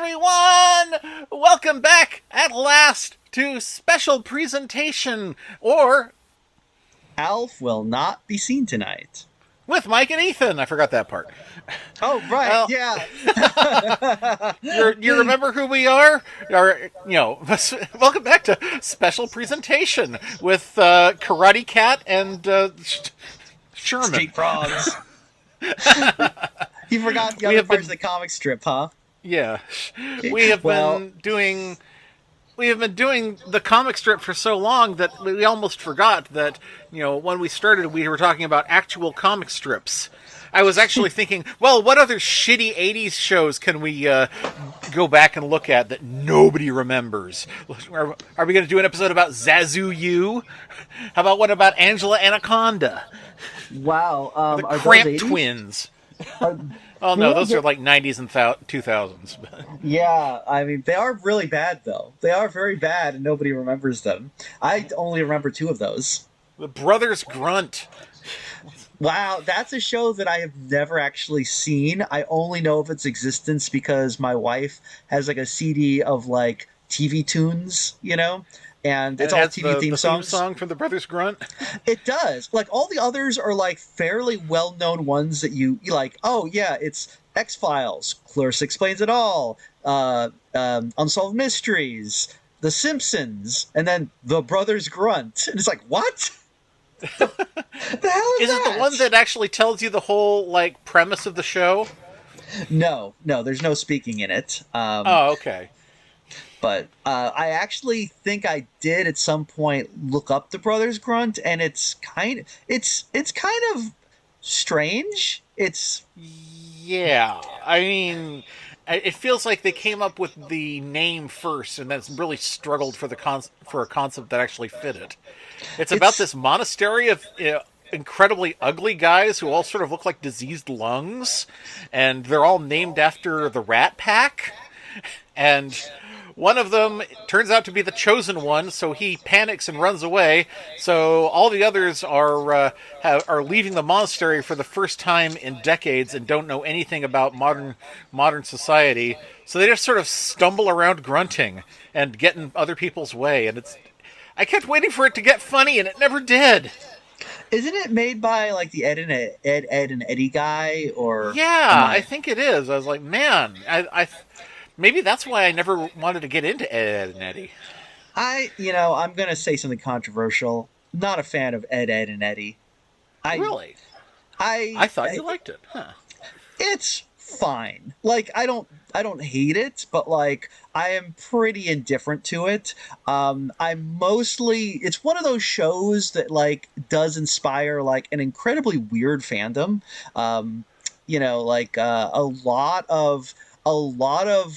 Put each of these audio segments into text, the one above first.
everyone! Welcome back at last to Special Presentation, or Alf will not be seen tonight. with Mike and Ethan. I forgot that part. Oh, right, Well, yeah. you remember who we are? Welcome back to Special Presentation with Karate Cat and Sherman. Street frogs. You forgot the We other have parts been- of the comic strip, huh? Yeah, we have been doing the comic strip for so long that we almost forgot that, when we started, we were talking about actual comic strips. I was actually thinking, well, what other shitty 80s shows can we go back and look at that nobody remembers? Are we going to do an episode about Zazu U? How about one about Angela Anaconda? Wow. The Are Cramp those 80s? Twins. Are- Oh, no, Yeah, those they- are like 90s and 2000s. yeah, I mean, they are really bad, though. They are very bad, and nobody remembers them. I only remember two of those. The Brothers Grunt. Wow, that's a show that I have never actually seen. I only know of its existence because my wife has like a CD of like TV tunes, and it's It all has TV the theme songs. Theme song from the Brothers Grunt. It does. Like all the others are like fairly well-known ones that you like. Oh yeah, it's X-Files, Clarissa Explains It All, Unsolved Mysteries, The Simpsons, and then The Brothers Grunt. And it's like, what? The hell is Is it the one that actually tells you the whole like premise of the show? No, there's no speaking in it. Oh, okay. But I actually think I did at some point look up the Brothers Grunt, and it's kind of strange. It's Yeah, I mean, it feels like they came up with the name first, and then really struggled for for a concept that actually fit it. It's about this monastery of incredibly ugly guys who all sort of look like diseased lungs, and they're all named after the Rat Pack, and one of them turns out to be the chosen one, so he panics and runs away. So all the others are leaving the monastery for the first time in decades and don't know anything about modern society. So they just sort of stumble around grunting and get in other people's way. And I kept waiting for it to get funny, and it never did. Isn't it made by like the Ed and Eddie guy or? Yeah, I think it is. I was like, man, maybe that's why I never wanted to get into Ed and Eddie. I'm gonna say something controversial. Not a fan of Ed and Eddie. Really? I thought you liked it. Huh. It's fine. Like I don't hate it, but like I am pretty indifferent to it. It's one of those shows that like does inspire like an incredibly weird fandom. A lot of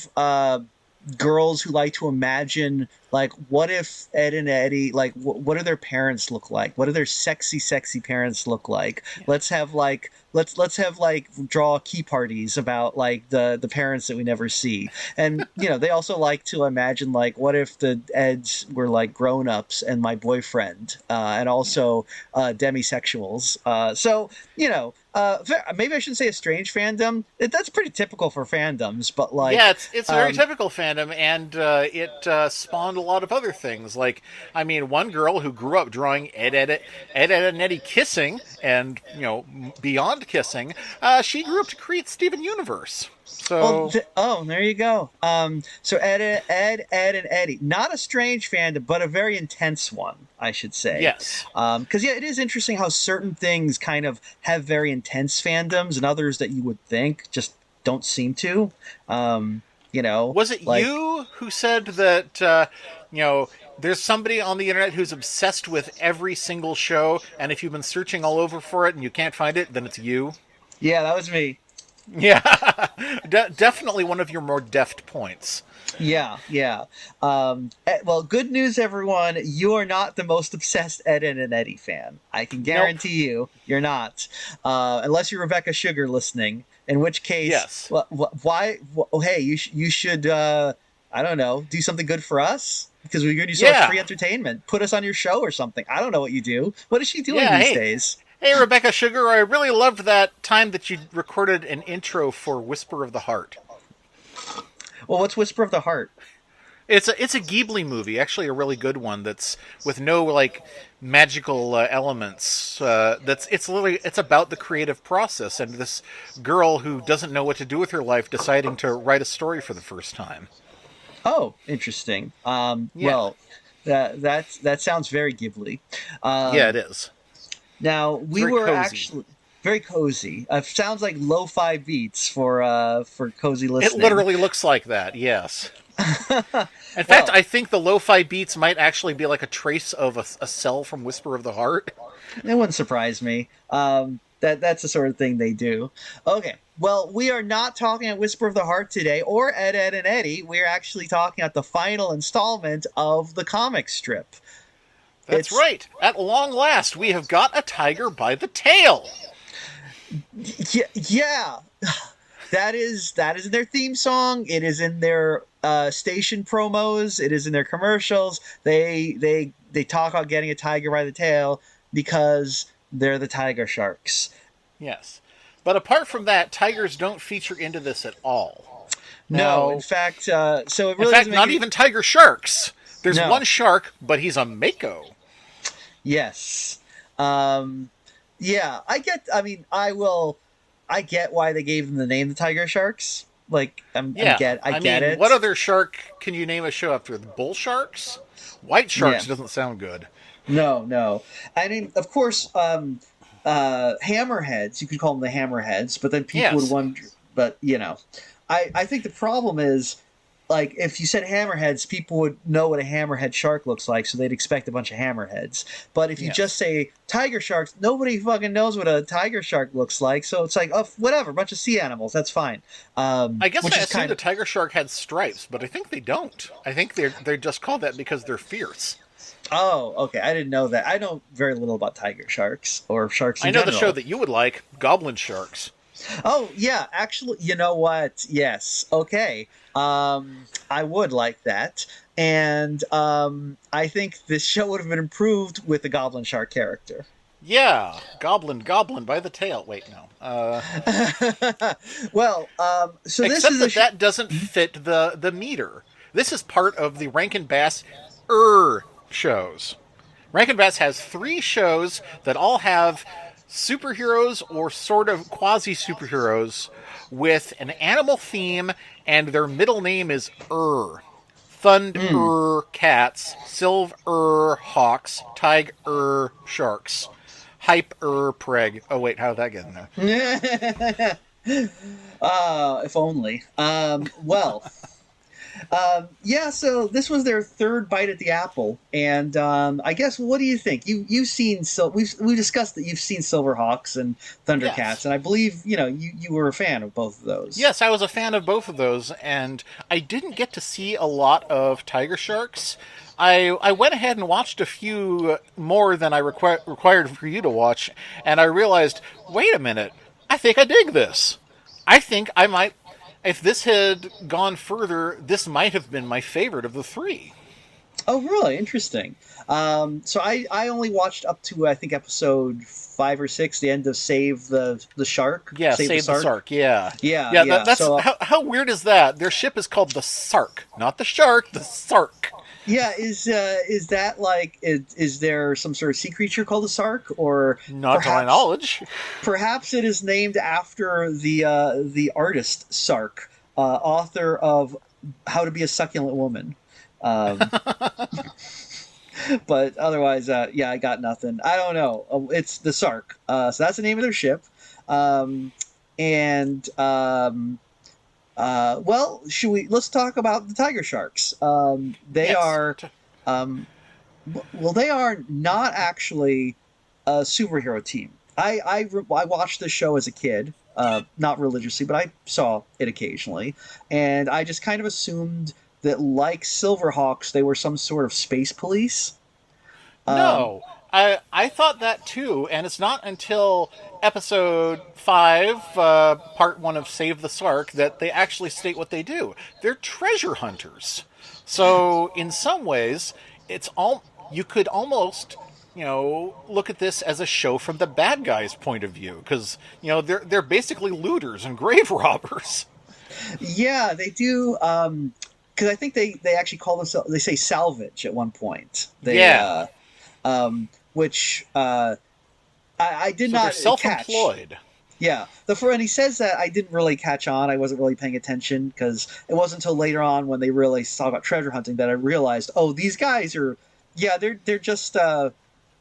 girls who like to imagine like what if Ed and Eddie like what do their parents look like, what do their sexy parents look like. Let's have like draw key parties about like the parents that we never see. And they also like to imagine like what if the Eds were like grown-ups and my boyfriend and also demisexuals. Maybe I shouldn't say a strange fandom. That's pretty typical for fandoms, but like yeah, it's a very typical fandom, and it spawned a lot of other things. Like, I mean, one girl who grew up drawing Ed and Eddie kissing, and beyond kissing, she grew up to create Steven Universe. So, there you go. So Ed and Eddie, not a strange fandom, but a very intense one, I should say. Yes. Because it is interesting how certain things kind of have very intense fandoms, and others that you would think just don't seem to. Was it you who said that? There's somebody on the internet who's obsessed with every single show, and if you've been searching all over for it and you can't find it, then it's you. Yeah, that was me. Yeah, definitely one of your more deft points. Yeah. Well, good news, everyone. You are not the most obsessed Ed and Eddie fan. I can guarantee you're not. Unless you're Rebecca Sugar listening, in which case, yes. Why? Hey, you should, I don't know, do something good for us? Because we're going to do so much free entertainment. Put us on your show or something. I don't know what you do. What is she doing these days? Hey, Rebecca Sugar, I really loved that time that you recorded an intro for Whisper of the Heart. Well, what's Whisper of the Heart? It's a Ghibli movie, actually a really good one. That's with no like magical elements. That's it's literally it's about the creative process and this girl who doesn't know what to do with her life, deciding to write a story for the first time. Oh, interesting. Yeah, Well, that sounds very Ghibli. yeah, it Um, is. Now It's we very were cozy. actually very cozy. Sounds like lo-fi beats for cozy It listening. literally looks like that. Yes. In fact, Well, I think the lo-fi beats might actually be like a trace of a cell from Whisper of the Heart. it wouldn't surprise me. That's the sort of thing they do. Okay. Well, we are not talking at Whisper of the Heart today or Ed, Ed, and Eddie. We're actually talking at the final installment of the comic strip. That's It's right. At long last, we have got a tiger by the tail. yeah. That is their theme song. It is in their station promos. It is in their commercials. They talk about getting a tiger by the tail because they're the Tiger Sharks. Yes. But apart from that, tigers don't feature into this at all. No, in Now, fact, so it in really fact, doesn't make not any. even tiger sharks. There's one No. shark, but he's a mako. Yes. Um, yeah, I get. I mean, I will. I get why they gave them the name the Tiger Sharks. Like, Yeah. I I get mean, what it. other shark can you name a show after? The bull sharks? White Yeah. sharks doesn't sound good. No, no. I mean, of course, hammerheads. You could call them the hammerheads, but then people would Yes. wonder. But I think the problem is, like, if you said hammerheads, people would know what a hammerhead shark looks like, so they'd expect a bunch of hammerheads. But if you just Yes. say tiger sharks, nobody fucking knows what a tiger shark looks like. So it's like, oh, whatever, a bunch of sea animals. That's fine. I guess Which I is assumed kind a of. tiger shark had stripes, but I think they don't. I think they're just called that because they're fierce. Oh, okay. I didn't know that. I know very little about tiger sharks or sharks I in know the show general. that you would like, Goblin Sharks. Oh, yeah, actually, you know what? Yes. Okay. I would like that. And I think this show would have been improved with the Goblin Shark character. Yeah, Goblin by the tail. Wait, no. Well, so this Except is a that that doesn't fit the meter. This is part of the Rankin Bass shows. Rankin Bass has 3 shows that all have superheroes or sort of quasi superheroes with an animal theme, and their middle name is mm. Thunder cats, Silver hawks, Tiger sharks, Hype preg. Oh wait, how did that get in there? If only. Well, yeah. So this was their third bite at the apple, and I guess what do you think? You've seen we discussed that you've seen Silverhawks and Thundercats, Yes. and I believe you were a fan of both of those. Yes, I was a fan of both of those, and I didn't get to see a lot of Tiger Sharks. I went ahead and watched a few more than I required for you to watch, and I realized, wait a minute, I think I dig this. I think I might, if this had gone further, this might have been my favorite of the 3. Oh, really? Interesting. So I only watched up to I think episode 5 or 6, the end of the Shark, Yeah, Save the Save the Sark. Sark. Yeah, Yeah, yeah. yeah. That's So how weird is that? Their ship is called the Sark, not the Shark. The Sark. yeah, is that like is there some sort of sea creature called a Sark, or Not to my perhaps knowledge. perhaps it is named after the artist Sark, author of How to Be a Succulent Woman. Um, but otherwise, yeah, I got nothing. I don't know. It's the Sark. So that's the name of their ship. Um, and well, should we? Let's talk about the Tiger Sharks. They Yes. are um, well, they are not actually a superhero team. I watched this show as a kid, not religiously, but I saw it occasionally, and I just kind of assumed that, like Silverhawks, they were some sort of space police. Um, No, I thought that too, and it's not until episode 5, part 1 of Save the Sark, that they actually state what they do. They're treasure hunters. So in some ways, it's all you could almost look at this as a show from the bad guys' point of view, because they're basically looters and grave robbers. Yeah, they do. Because I think they actually call themselves. They say salvage at one point. Yeah. Which I did So they're not catch. self-employed. Yeah, and he says that I didn't really catch on. I wasn't really paying attention because it wasn't until later on when they really talk about treasure hunting that I realized, oh, these guys are, yeah, they're just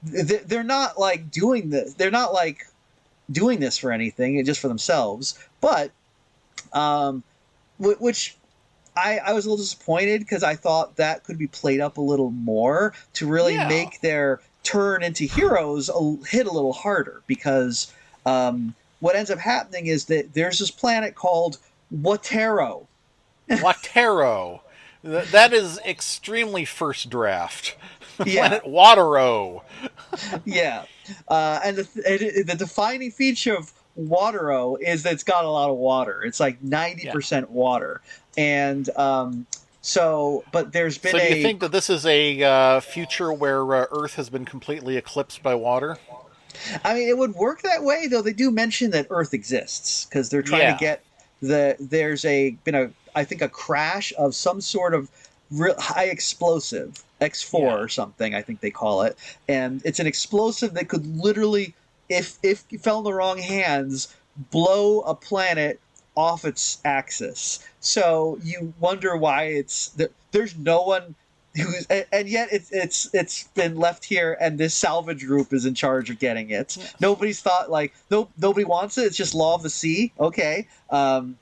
they're not like doing this. They're not like doing this for anything, just for themselves. But um, which I was a little disappointed because I thought that could be played up a little more to really Yeah. make their turn into heroes hit a little harder. Because what ends up happening is that there's this planet called Watero. Watero. That is extremely first draft. Yeah, Planet Watero. yeah. And the defining feature of Watero is that it's got a lot of water. It's like Yeah. 90% water. And but there's been So do you a think that this is a future where Earth has been completely eclipsed by water? I mean, it would work that way, though. They do mention that Earth exists because they're trying to Yeah. get There's been a I think a crash of some sort of real high explosive X4 Yeah. or something. I think they call it, and it's an explosive that could literally, if it fell in the wrong hands, blow a planet off its axis. So you wonder why there's no one and yet it's been left here, and this salvage group is in charge of getting it. Yes. Nobody's thought like nobody wants it. It's just law of the sea. Okay. So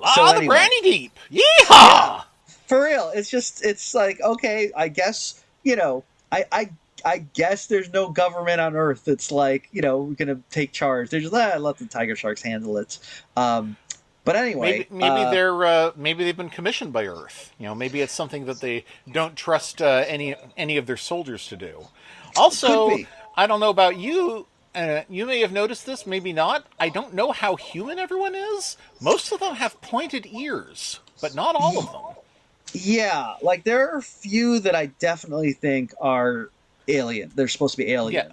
Ah, the anyway, Brandy Deep. yeah, Yeehaw! for real. It's like, okay, I guess I guess there's no government on Earth that's like, we're gonna take charge. They're just let the tiger sharks handle it. Um, but Maybe anyway, maybe they've been commissioned by Earth. Maybe it's something that they don't trust any of their soldiers to do. could Also, be. I don't know about you. You may have noticed this, maybe not. I don't know how human everyone is. Most of them have pointed ears, but not all of them. Yeah, like there are a few that I definitely think are alien. They're supposed to be Yeah, alien.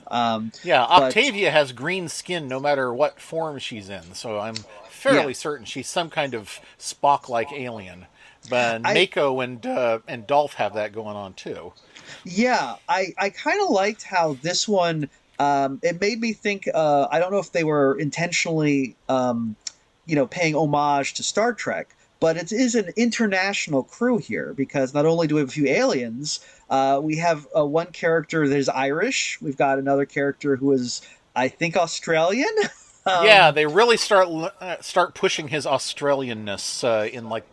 yeah. But Octavia has green skin no matter what form she's in, so I'm yeah, fairly certain she's some kind of Spock-like alien. But I Mako and Dolph have that going on too. I kind of liked how this one. It made me think. I don't know if they were intentionally, paying homage to Star Trek, but it is an international crew here because not only do we have a few aliens, we have one character that is Irish. We've got another character who is, I think, Australian. Yeah, um, they really start pushing his Australianness in like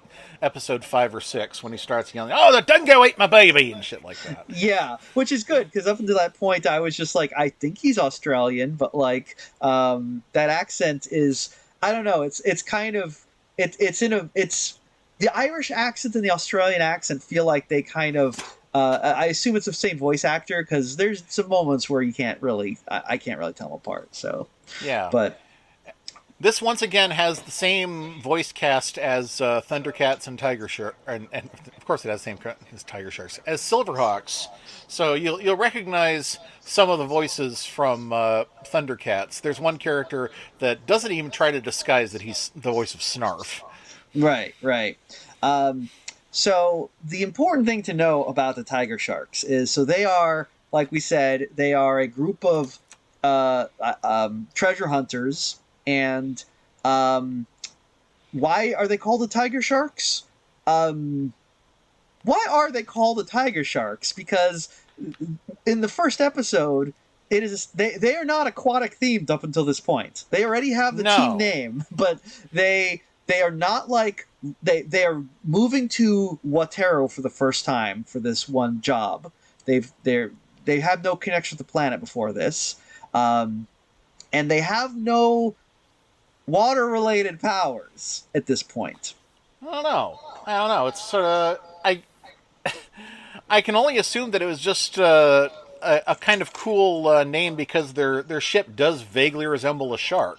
episode 5 or 6 when he starts yelling, "Oh, the dingo ate my baby" and shit like that. Yeah, which is good because up until that point, I was just like, I think he's Australian, but like that accent is, I don't know. It's kind of it's in a it's the Irish accent and the Australian accent feel like they kind of. I assume it's the same voice actor because there's some moments where you can't really, I can't really tell them apart. So, Yeah. but This once again has the same voice cast as Thundercats and Tiger Shark, and of course it has the same as Tiger Sharks as Silverhawks. So you'll recognize some of the voices from Thundercats. There's one character that doesn't even try to disguise that he's the voice of Snarf. right, right. Um, so the important thing to know about the tiger sharks is, so they are, like we said, they are a group of treasure hunters, and um, why are they called the tiger sharks? Um, why are they called the tiger sharks? Because in the first episode, they are not aquatic themed up until this point. They already have the team No. name, but they are not like they are moving to Watero for the first time for this one job. They have no connection with the planet before this, um, and they have no water related powers at this point. I don't know. I don't know. It's sort of I can only assume that it was just a kind of cool name because their ship does vaguely resemble a shark.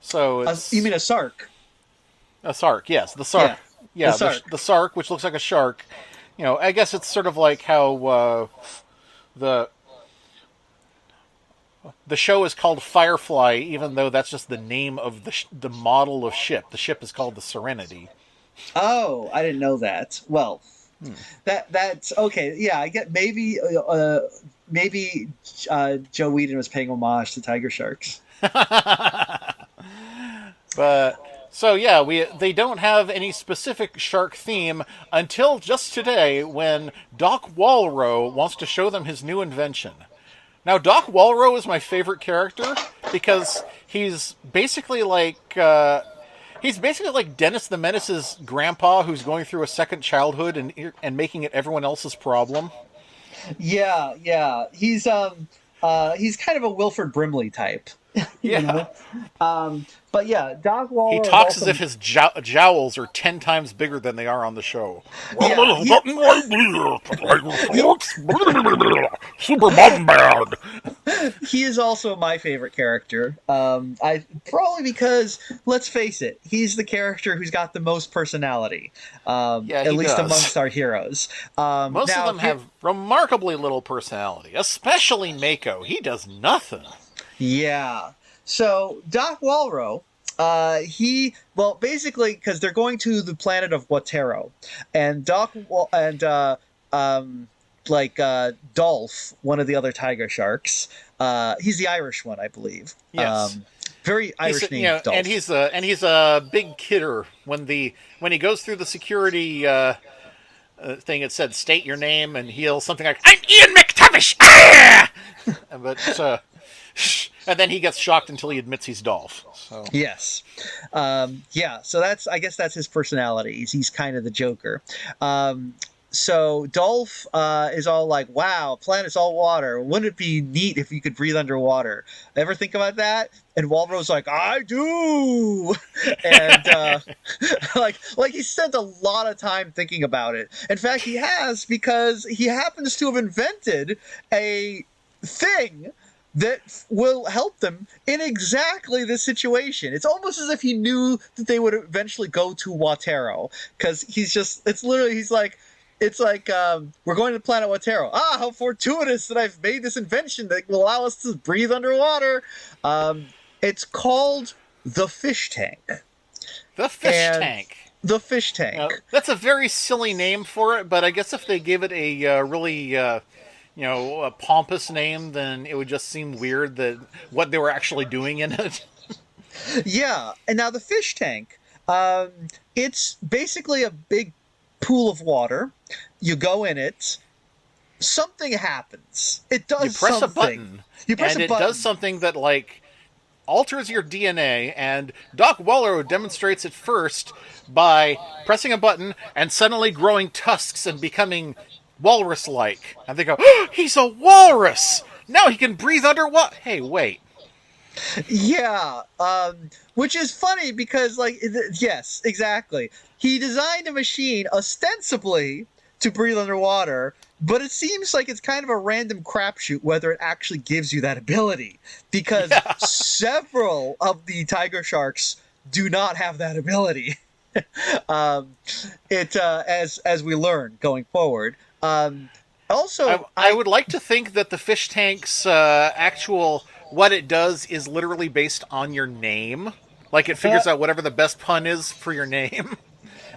So You it's mean a sark? a sark. Yes, the sark. Yeah, the Yeah, sark. the sark, which looks like a shark. I guess it's sort of like how the The show is called Firefly, even though that's just the name of the model of ship. The ship is called the Serenity. Oh, I didn't know that. Well, that's okay. Yeah, I get maybe Joe Whedon was paying homage to Tiger Sharks. But so yeah, we they don't have any specific shark theme until just today when Doc Walrow wants to show them his new invention. Now, Doc Walrow is my favorite character because he's basically like Dennis the Menace's grandpa who's going through a second childhood and making it everyone else's problem. Yeah, yeah. He's kind of a Wilford Brimley type. You Yeah. know? But yeah, Doc He Waller is talks as also if his jowls are 10 times bigger than they are on the show. yeah, he, Super Mom Bad. he is also my favorite character. I probably because let's face it, he's the character who's got the most personality. Yeah, At he least does. amongst our heroes. Most of Now, them have remarkably little personality, especially Mako. He does nothing. Yeah. So Doc Walrow, basically because they're going to the planet of Watero, and Dolph, one of the other tiger sharks. He's the Irish one, I believe. Yes. Very Irish name, Dolph. And he's a big kidder. When he goes through the security thing, it said state your name, and he'll something like I'm Ian McTavish. Ah! But and then he gets shocked until he admits he's Dolph. So Yes. Yeah, so I guess that's his personality. He's kind of the Joker. So Dolph is all like, wow, planet's all water. Wouldn't it be neat if you could breathe underwater? Ever think about that? And Walrow's like, I do. And like he spent a lot of time thinking about it. In fact, he has, because he happens to have invented a thing that will help them in exactly this situation. It's almost as if he knew that they would eventually go to Watero, because it's like we're going to the planet Watero. Ah, how fortuitous that I've made this invention that will allow us to breathe underwater. It's called the fish tank. the fish And tank. The fish tank. That's a very silly name for it, but I guess if they gave it a really a pompous name, then it would just seem weird that what they were actually doing in it. Yeah, and now the fish tank, it's basically a big pool of water. You go in it, something happens. It does You press something. a button, You press and a it button. does something that like alters your DNA. And Doc Waller demonstrates it first by pressing a button and suddenly growing tusks and becoming walrus-like. And they go, oh, "He's a walrus! Now he can breathe underwater." Hey, wait. Yeah, which is funny because, yes, exactly. He designed a machine ostensibly to breathe underwater, but it seems like it's kind of a random crapshoot whether it actually gives you that ability, because several of the tiger sharks do not have that ability. As we learn going forward. Also, I would like to think that the fish tank's actual what it does is literally based on your name. Like it figures out whatever the best pun is for your name.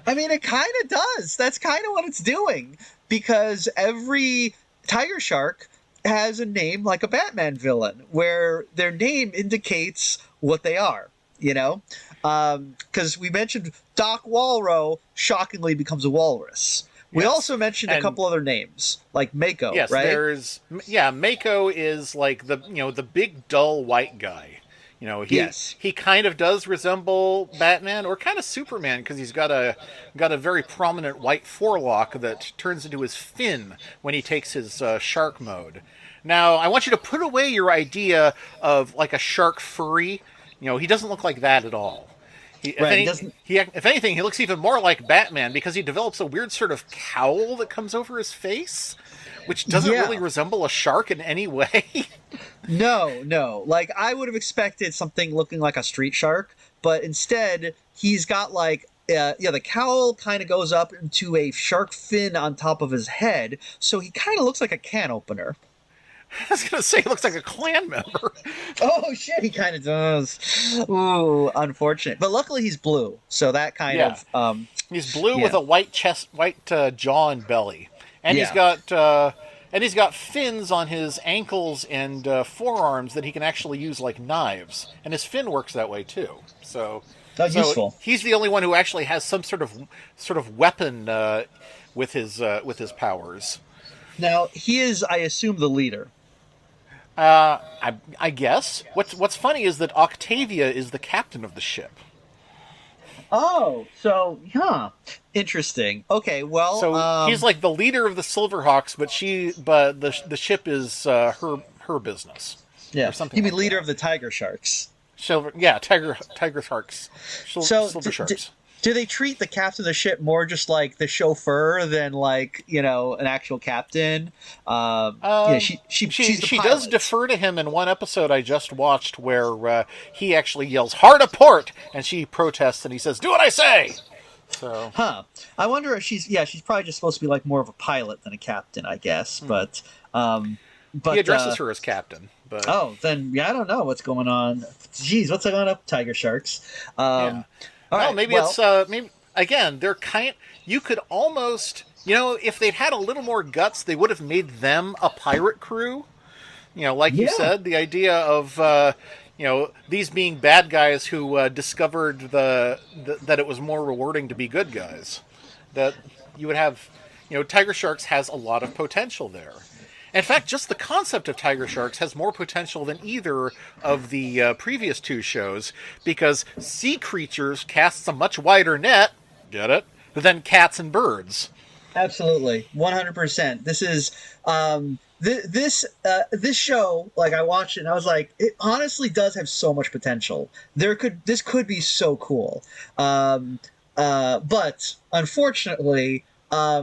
I mean, it kind of does. That's kind of what it's doing, because every tiger shark has a name like a Batman villain, where their name indicates what they are. You know, because we mentioned Doc Walrow shockingly becomes a walrus. We Yes. also mentioned a And- couple other names, like Mako, Yes, right? Mako is like the big dull white guy. Yes. He kind of does resemble Batman or kind of Superman because he's got a very prominent white forelock that turns into his fin when he takes his shark mode. Now, I want you to put away your idea of like a shark furry. He doesn't look like that at all. Right, he doesn't- If anything, he looks even more like Batman because he develops a weird sort of cowl that comes over his face, which doesn't Yeah. really resemble a shark in any way. No. Like, I would have expected something looking like a street shark, but instead, he's got the cowl kind of goes up into a shark fin on top of his head, so he kind of looks like a can opener. I was gonna say he looks like a clan member. Oh shit, he kind of does. Ooh, unfortunate. But luckily he's blue, so that kind Yeah. of He's blue with yeah. a white chest, white jaw and belly, and Yeah. he's got fins on his ankles and forearms that he can actually use like knives, and his fin works that way too. Oh, So useful. he's the only one who actually has some sort of weapon with his powers. Now he is, I assume, the leader. I guess what's funny is that Octavia is the captain of the ship. Oh, so interesting. Okay, well, So he's like the leader of the Silverhawks, but the ship is her business yeah, or something. you mean like leader that. of the Tiger Sharks? Tiger Sharks, So, Silver Sharks. do they treat the captain of the ship more just like the chauffeur than like an actual captain? Yeah, she's the She pilot. does defer to him in one episode I just watched where he actually yells "hard a port" and she protests and he says, "Do what I say." So Huh. I wonder if she's probably just supposed to be like more of a pilot than a captain, I guess. But he addresses her as captain. But oh, then yeah, I don't know what's going on. Jeez, what's going on up, Tiger Sharks? yeah. All Well, right. maybe well, it's maybe again they're kind. You could almost if they'd had a little more guts, they would have made them a pirate crew. Like you Yeah. said, the idea of these being bad guys who discovered that it was more rewarding to be good guys. That you would have, Tiger Sharks has a lot of potential there. In fact, just the concept of Tiger Sharks has more potential than either of the previous two shows because sea creatures casts a much wider net. Get it? Than cats and birds. absolutely, 100%. This is this show. Like I watched it, and I was like, it honestly does have so much potential. This could be so cool. But unfortunately, I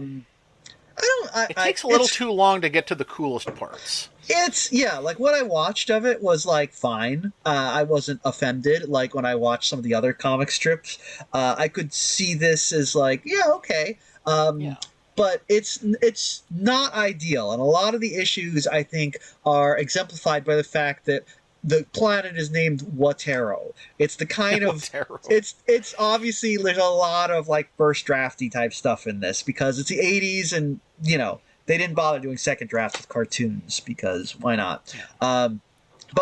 don't. It takes a little too long to get to the coolest parts. It's like what I watched of it was like fine. I wasn't offended like when I watched some of the other comic strips. I could see this as like okay. Yeah. But it's not ideal, and a lot of the issues I think are exemplified by the fact that the planet is named Watero. It's the kind of Watero. it's obviously there's a lot of like first drafty type stuff in this because it's the 80s and they didn't bother doing second drafts with cartoons because why not? But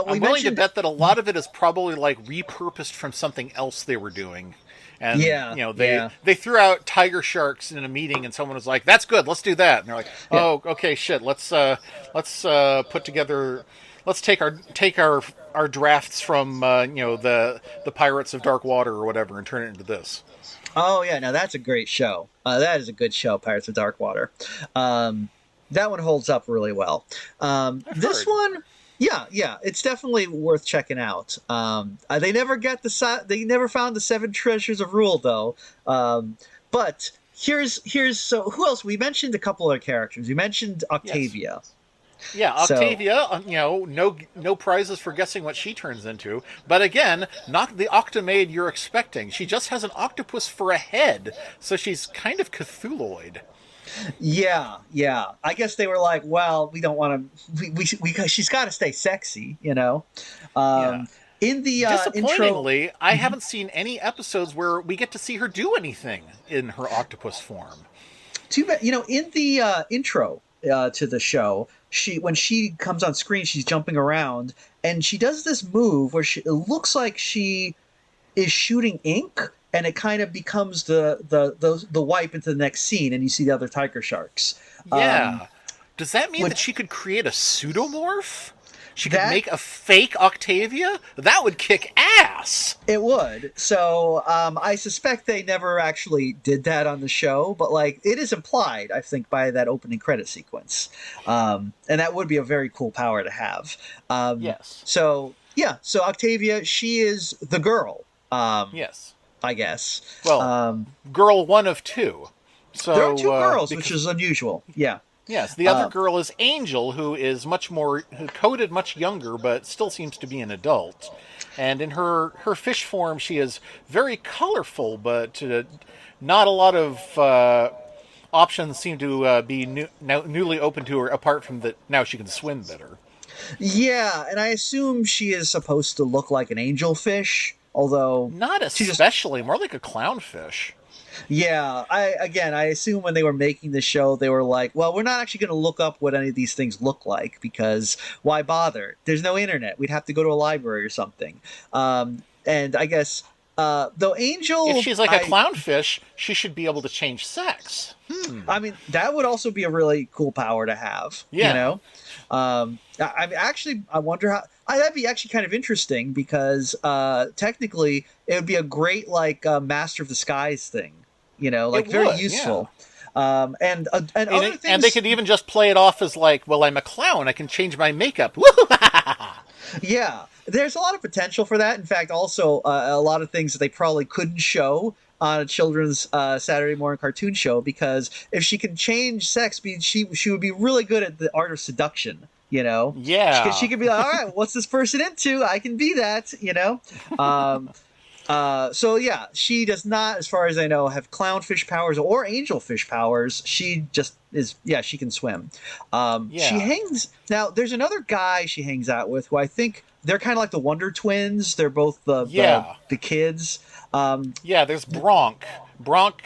we I'm willing to mentioned bet that a lot of it is probably like repurposed from something else they were doing. And they threw out Tiger Sharks in a meeting, and someone was like, "That's good, let's do that." And they're like, "Oh, okay, shit, let's put together, let's take our drafts from the Pirates of Dark Water or whatever, and turn it into this." Oh yeah, now that's a great show. That is a good show, Pirates of Dark Water. That one holds up really well. This heard. one, yeah, it's definitely worth checking out. They never they never found the 7 treasures of Rule though. But here's so who else? We mentioned a couple other characters. We mentioned Octavia. Yes. Yeah, Octavia, no prizes for guessing what she turns into. But again, not the Octomaid you're expecting. She just has an octopus for a head, so she's kind of Cthulhuoid. Yeah. I guess they were like, well, we don't want to. She's got to stay sexy, Yeah. In the intro, Disappointingly, I haven't seen any episodes where we get to see her do anything in her octopus form. too bad. In the intro to the show, when she comes on screen, she's jumping around, and she does this move where it looks like she is shooting ink, and it kind of becomes the wipe into the next scene, and you see the other tiger sharks. Yeah. Does that mean that she could create a pseudomorph? She could make a fake Octavia? That would kick ass! It would. So I suspect they never actually did that on the show, but like it is implied, I think, by that opening credit sequence, and that would be a very cool power to have. Yes. So Octavia, she is the girl. Yes. I guess. Well, girl one of two. So there are 2 girls, which is unusual. Yeah. Yes, the other girl is Angel, who is coded much younger, but still seems to be an adult. And in her fish form, she is very colorful, but not a lot of options seem to be newly open to her, apart from that now she can swim better. Yeah, and I assume she is supposed to look like an angelfish, although Not she just especially, more like a clownfish. yeah, I assume when they were making the show they were like, well, we're not actually going to look up what any of these things look like because why bother? There's no internet. We'd have to go to a library or something. And I guess though If Angel she's like a clownfish, she should be able to change sex. I mean, that would also be a really cool power to have. You Yeah. know, I mean, actually, I wonder how. That'd be actually kind of interesting because technically, it would be a great like Master of the Skies thing. You know, like It very would, useful. And And, other things. and they could even just play it off as like, well, I'm a clown. I can change my makeup. Yeah, there's a lot of potential for that. In fact, also a lot of things that they probably couldn't show on a children's Saturday morning cartoon show because if she can change sex, she would be really good at the art of seduction. You know, Yeah. because she could be like, all right, what's this person into? I can be that. You know. Um, so yeah, she does not, as far as I know, have clownfish powers or angelfish powers. She just is, yeah, she can swim. She Yeah. hangs now. There's another guy she hangs out with who I think they're kind of like the Wonder Twins. They're both Yeah. the kids. Yeah, there's Bronk. Bronk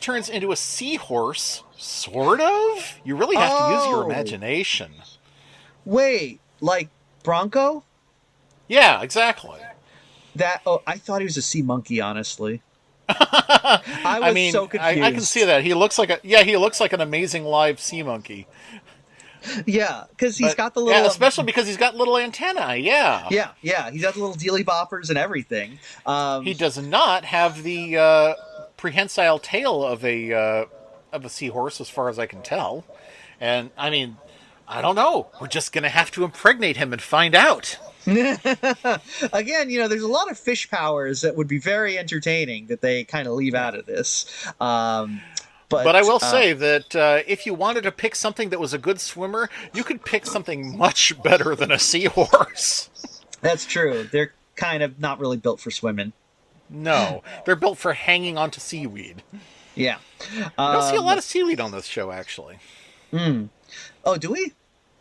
turns into a seahorse, sort of. You really have to use your Oh. imagination. Wait, like Bronco? Yeah, exactly. That I thought he was a sea monkey. Honestly, I was so confused. I can see that. He looks like an amazing live sea monkey. Yeah, because he's But, got the little yeah, especially because he's got little antennae. Yeah. Yeah, he's got the little dealy boppers and everything. He does not have the prehensile tail of a seahorse, as far as I can tell. And I mean, I don't know. We're just gonna have to impregnate him and find out. Again, there's a lot of fish powers that would be very entertaining that they kind of leave out of this. But I will say that if you wanted to pick something that was a good swimmer, you could pick something much better than a seahorse. that's true. They're kind of not really built for swimming. No, they're built for hanging onto seaweed. Yeah. I don't see a lot of seaweed on this show, actually. Oh, do we?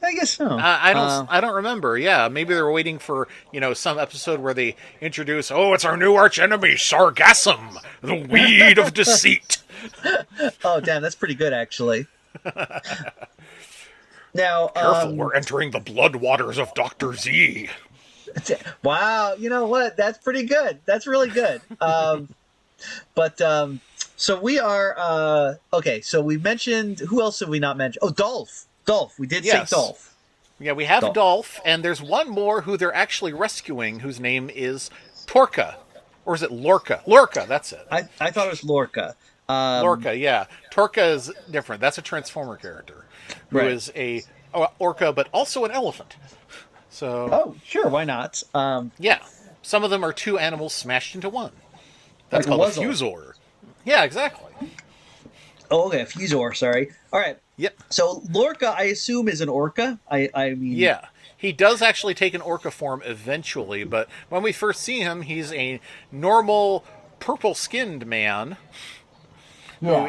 I guess so. I don't remember. Yeah, maybe they're waiting for some episode where they introduce. Oh, it's our new arch enemy, Sargassum, the weed of deceit. Oh, damn, that's pretty good, actually. Now, Careful, we're entering the blood waters of Dr. Z. wow, you know what? That's pretty good. That's really good. So we are okay. So we mentioned, who else have we not mentioned? Oh, Dolph. Dolph. We did Yes. say Dolph. Yeah, we have Dolph. Dolph, and there's one more who they're actually rescuing, whose name is Torka, or is it Lorca? Lorca, that's it. I thought it was Lorca. Lorca, yeah. Torka is different. That's a Transformer character who Right. is a orca, but also an elephant. So Oh, sure. Why not? yeah, some of them are two animals smashed into one. That's Like a called a wuzzle. fusor. Yeah, exactly. Oh, okay. Fusor. Sorry. All right. Yep. So Lorca, I assume, is an orca. I mean. Yeah. He does actually take an orca form eventually, but when we first see him, he's a normal purple-skinned man Yeah.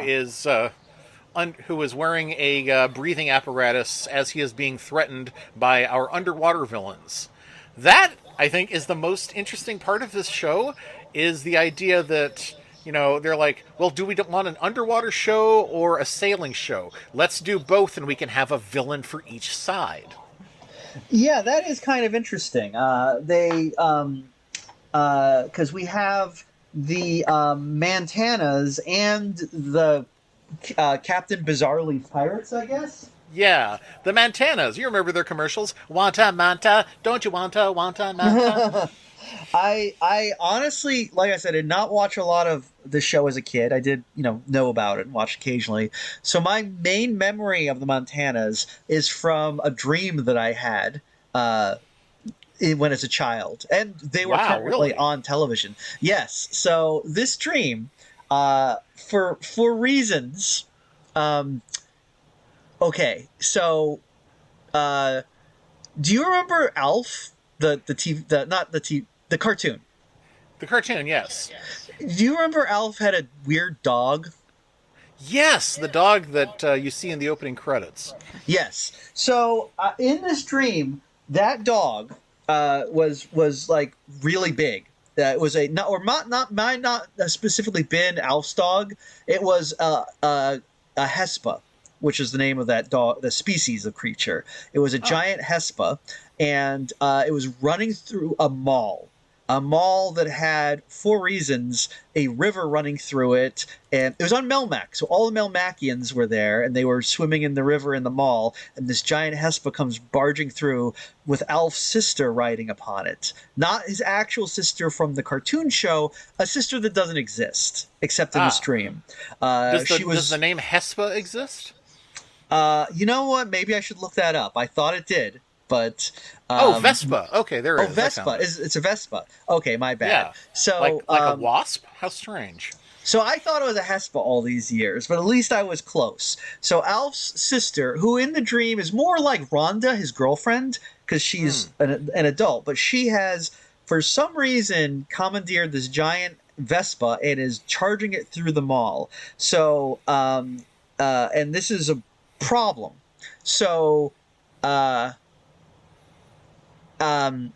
who is wearing a breathing apparatus as he is being threatened by our underwater villains. That, I think, is the most interesting part of this show, is the idea that, they're like, well, do we want an underwater show or a sailing show? Let's do both and we can have a villain for each side. Yeah, that is kind of interesting. Because we have the Mantanas and the Captain Bizarrely Pirates, I guess. Yeah, the Mantanas. You remember their commercials? Wanta Manta, don't you wanta Manta? I honestly, like I said, did not watch a lot of the show as a kid. I did, know about it and watch occasionally. So my main memory of the Montanas is from a dream that I had when as a child, and they were Wow, currently really? on television. Yes. So this dream, for reasons, okay. So, do you remember Alf? The TV, the cartoon. The cartoon, yes. Do you remember Alf had a weird dog? Yes, the dog that you see in the opening credits. Yes. So in this dream, that dog was like really big. It was a not or not might not specifically been Alf's dog. It was a Hespa, which is the name of that dog, the species of creature. It was a Oh, giant Hespa, and it was running through a mall that had, for reasons, a river running through it, and it was on Melmac. So all the Melmacians were there, and they were swimming in the river in the mall. And this giant Hespa comes barging through with Alf's sister riding upon it, not his actual sister from the cartoon show, a sister that doesn't exist except in the ah. stream. She Does was the name Hespa exist? you know what? Maybe I should look that up. I thought it did, but Oh, Vespa. Okay, there oh, it is. I Vespa. found it. It's a Vespa. Okay, my bad. Yeah, So like a wasp. How strange. so I thought it was a Hespa all these years, but at least I was close. So Alf's sister, who in the dream is more like Rhonda, his girlfriend, because she's Hmm. an adult, but she has, for some reason, commandeered this giant Vespa and is charging it through the mall. So, and this is a problem. So, uh,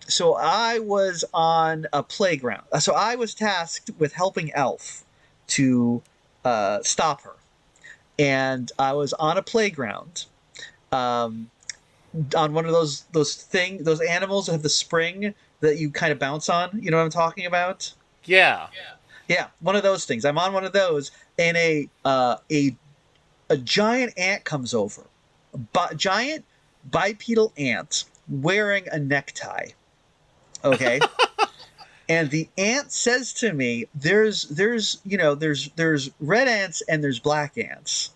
so I was on a playground. So I was tasked with helping Elf to stop her, and I was on a playground, um, on one of those animals that have the spring that you kind of bounce on. You know what I'm talking about? Yeah. Yeah, one of those things. I'm on one of those, and a giant ant comes over, giant bipedal ant wearing a necktie. Okay. And the ant says to me, there's red ants and there's black ants,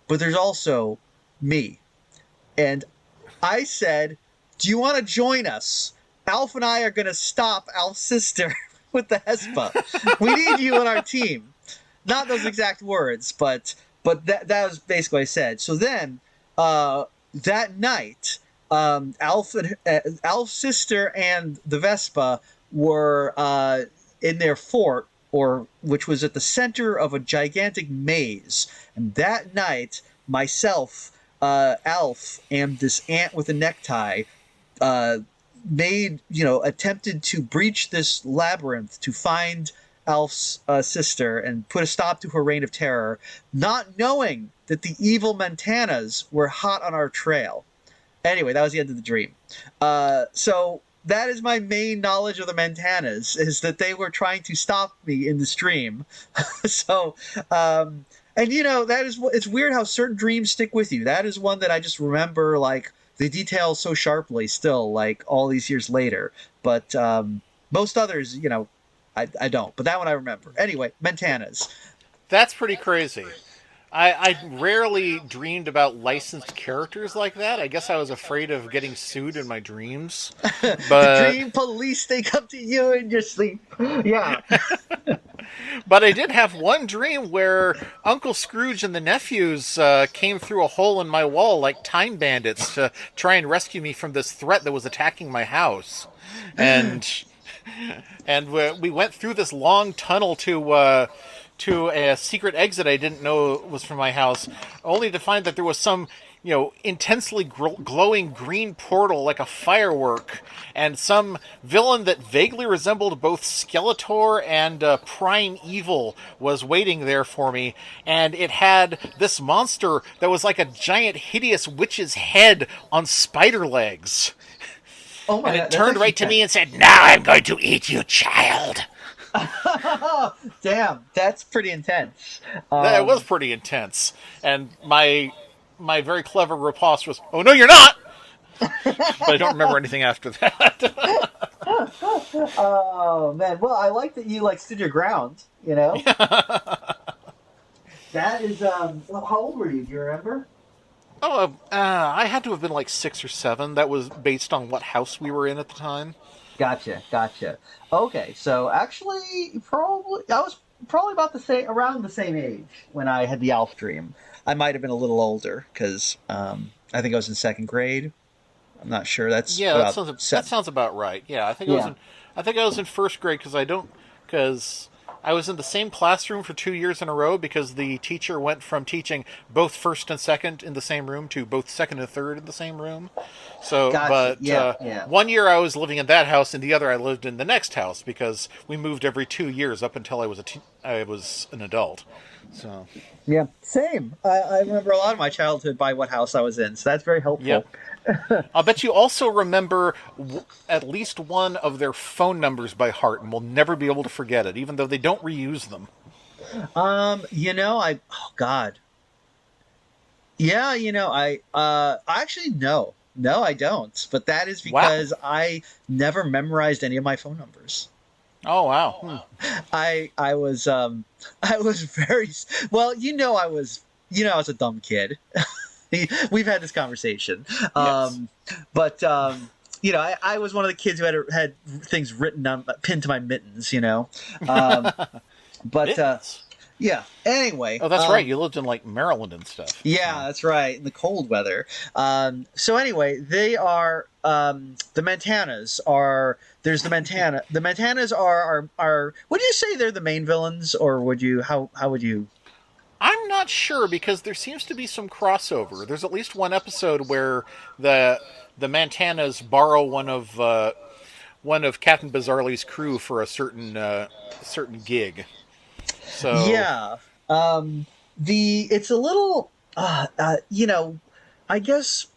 but there's also me. And I said, do you want to join us? Alf and I are going to stop Alf's sister with the Hespa. We need you on our team. Not those exact words, but that was basically what I said. So then, that night, Alf's sister and the Vespa were in their fort, or which was at the center of a gigantic maze. And that night, myself, Alf, and this ant with a necktie uh, attempted to breach this labyrinth to find Alf's sister and put a stop to her reign of terror, not knowing that the evil Montanas were hot on our trail. Anyway, that was the end of the dream. So that is my main knowledge of the Montanas, is that they were trying to stop me in the stream. So, and that is it's weird how certain dreams stick with you. That is one that I just remember, like the details so sharply still, like all these years later. But most others, I don't. But that one I remember. Anyway, Montanas. That's pretty crazy. I rarely dreamed about licensed characters like that. I guess I was afraid of getting sued in my dreams. The But dream police, they come to you in your sleep. Yeah. but I did have one dream where Uncle Scrooge and the nephews came through a hole in my wall like time bandits to try and rescue me from this threat that was attacking my house. And we went through this long tunnel to a secret exit I didn't know was from my house, only to find that there was some, intensely glowing green portal like a firework, and some villain that vaguely resembled both Skeletor and Prime Evil was waiting there for me, and it had this monster that was like a giant, hideous witch's head on spider legs. Oh my And god. it turned right to me and said, "Now I'm going to eat you, child." Damn, that's pretty intense. That was pretty intense. And my very clever riposte was, "Oh no, you're not!" But I don't remember anything after that. Oh man. Well, I like that you stood your ground. That is Well, how old were you? Do you remember? I had to have been like 6 or 7. That was based on what house we were in at the time. Gotcha, gotcha. Okay, so actually, probably I was probably about around the same age when I had the Alf dream. I might have been a little older because I think I was in second grade. I'm not sure. That's Yeah, that about sounds that seven. sounds about right. Yeah, Yeah. I think I was in first grade because I don't because I was in the same classroom for 2 years in a row because the teacher went from teaching both first and second in the same room to both second and third in the same room. So, Gotcha. but Yeah, yeah. one year I was living in that house, and the other I lived in the next house because we moved every 2 years up until I was an adult. So, Yeah, same. I remember a lot of my childhood by what house I was in, so that's very helpful. yep. I'll bet you also remember at least one of their phone numbers by heart, and will never be able to forget it, even though they don't reuse them. Oh God. Yeah, actually no. No, I don't. But that is Wow. because I never memorized any of my phone numbers. Oh wow. Hmm. I was I was very well, I was a dumb kid. We've had this conversation. Yes. But I was one of the kids who had things written on pinned to my mittens, Um but Mittens. yeah. Anyway, Oh, that's right. You lived in like Maryland and stuff. yeah, that's right. In the cold weather. So anyway, they are the Mantanas are. There's the Mantana. The Mantanas are. Would you say they're the main villains, or would you? How would you? I'm not sure because there seems to be some crossover. There's at least one episode where the Mantanas borrow one of Captain Bizarrely's crew for a certain gig. So Yeah. It's a little. I guess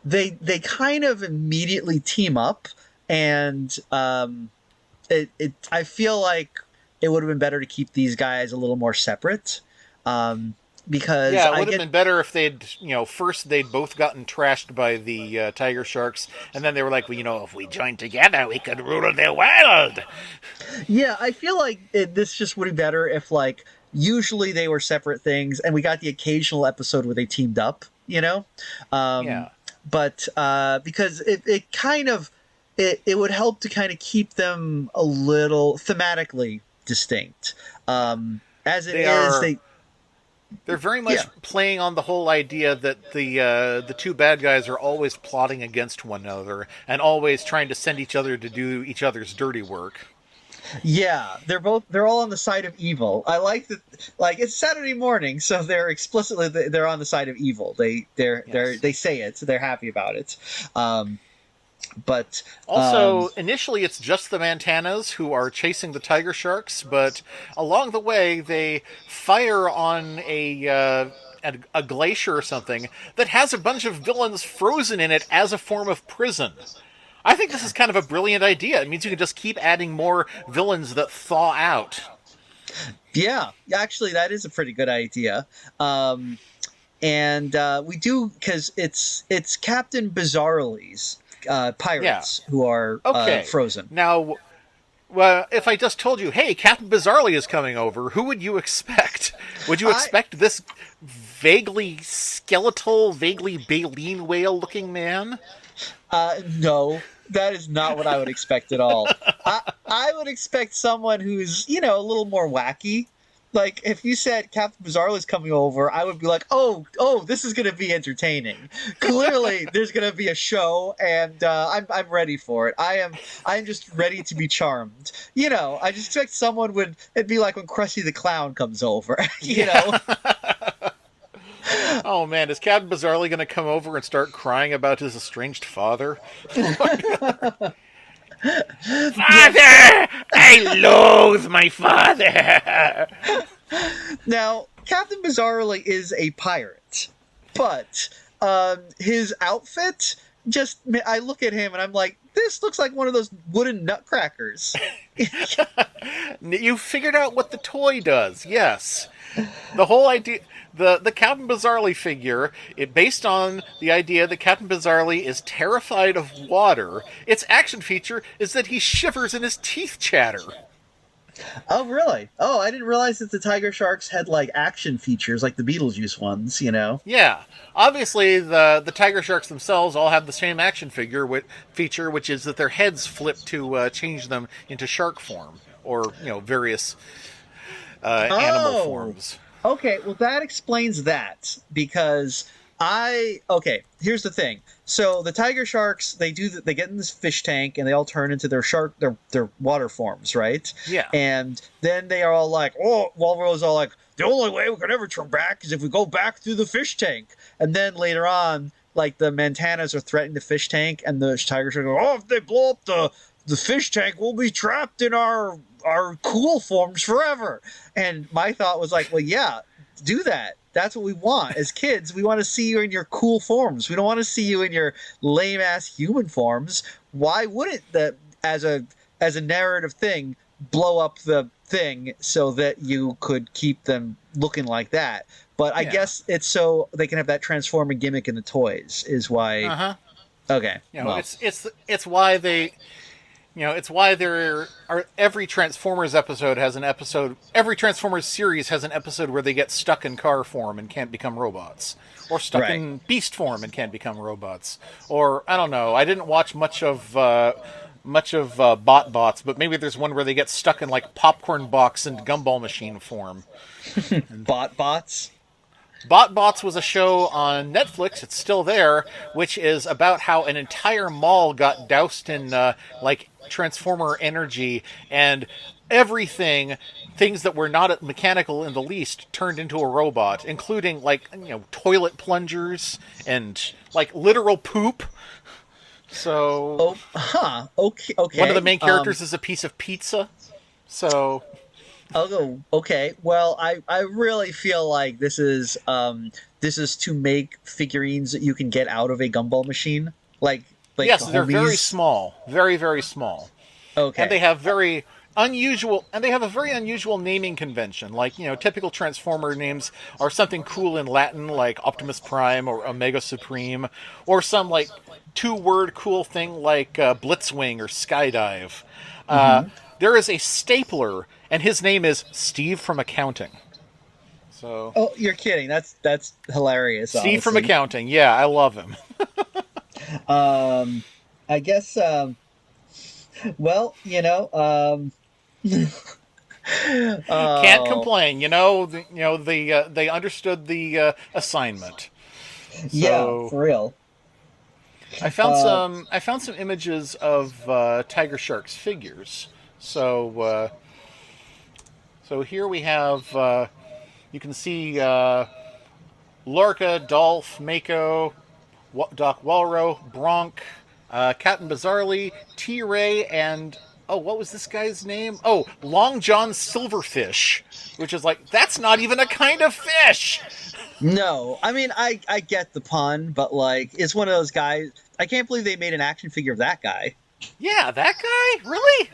they kind of immediately team up, and I feel like it would have been better to keep these guys a little more separate. Because yeah, it I would have get been better if first they'd both gotten trashed by the tiger sharks, and then they were like, well, if we joined together, we could rule the world. Yeah, I feel like this just would be better if usually they were separate things, and we got the occasional episode where they teamed up. Um, Yeah. but because it kind of it would help to kind of keep them a little thematically distinct. As it They is, are. They're very much yeah. playing on the whole idea that the two bad guys are always plotting against one another and always trying to send each other to do each other's dirty work. Yeah, they're all on the side of evil. I like that. It's Saturday morning, so they're on the side of evil. Yes. They say it. So they're happy about it. Um, but Also, initially it's just the Mantanas who are chasing the tiger sharks, but along the way they fire on a glacier or something that has a bunch of villains frozen in it as a form of prison. I think this is kind of a brilliant idea. It means you can just keep adding more villains that thaw out. yeah, actually, that is a pretty good idea. And we do because it's Captain Bizarrely's pirates who are Okay. frozen. Now, well, if I just told you, hey, Captain Bizarrely is coming over, who would you expect? Would you expect this vaguely skeletal, vaguely baleen whale looking man? No, that is not what I would expect at all. I would expect someone who's, a little more wacky. Like, if you said Captain Bizarrely's coming over, I would be like, oh, this is going to be entertaining. Clearly, there's going to be a show, and I'm ready for it. I'm just ready to be charmed. I just expect it'd be like when Krusty the Clown comes over, Oh man, is Captain Bizarrely going to come over and start crying about his estranged father? Father! I loathe my father! Now, Captain Bizarrely is a pirate, but his outfit I look at him and I'm like, this looks like one of those wooden nutcrackers. You figured out what the toy does, yes. The whole idea, the Captain Bizarrely figure, based on the idea that Captain Bizarrely is terrified of water, its action feature is that he shivers and his teeth chatter. Oh, really? Oh, I didn't realize that the tiger sharks had action features like the Beetlejuice ones. Yeah, obviously the tiger sharks themselves all have the same action feature, which is that their heads flip to change them into shark form or various animal forms. Okay, well that explains that because Okay, here's the thing. So the tiger sharks, they get in this fish tank and they all turn into their water forms, right? Yeah. And then they are all like, oh, Walrose all like, the only way we can ever turn back is if we go back through the fish tank. And then later on, like the Mantanas are threatening the fish tank, and the tiger sharks go, oh, if they blow up the fish tank, we'll be trapped in our cool forms forever. And my thought was like, well, yeah, do that. That's what we want as kids. We want to see you in your cool forms. We don't want to see you in your lame ass human forms. Why wouldn't that as a narrative thing blow up the thing so that you could keep them looking like that? But I Yeah. guess it's so they can have that transforming gimmick in the toys is why. Uh-huh. Okay. You know, well, it's why they, you know, it's why there are every Transformers episode has an episode. Every Transformers series has an episode where they get stuck in car form and can't become robots, or stuck Right. in beast form and can't become robots, or I don't know. I didn't watch much of BotBots, but maybe there's one where they get stuck in like popcorn box and gumball machine form. bots. BotBots was a show on Netflix, it's still there, which is about how an entire mall got doused in like Transformer energy, and things that were not mechanical in the least turned into a robot, including like, you know, toilet plungers and like literal poop. So Oh, huh. Okay. Okay. one of the main characters is a piece of pizza. So Oh, okay. Well, I really feel like this is to make figurines that you can get out of a gumball machine. Like yes, they're very homies. small, very very small. Okay. And they have a very unusual naming convention. Like, you know, typical Transformer names are something cool in Latin, like Optimus Prime or Omega Supreme, or some like two-word cool thing like Blitzwing or Skydive. There is a stapler, and his name is Steve from Accounting. So Oh, you're kidding. That's hilarious. Steve from honestly. Accounting, yeah, I love him. I guess. Well, Can't oh, complain, you know. They understood the assignment. yeah, So for real. Uh, I found some images of Tiger Shark's figures. So so here we have you can see Lorca, Dolph, Mako, Doc Walro, Bronk, Captain Bizarrely, T-Ray, and oh, what was this guy's name? Oh, Long John Silverfish, which is like, that's not even a kind of fish. no, I mean I get the pun, but like it's one of those guys. I can't believe they made an action figure of that guy. Yeah, that guy, really?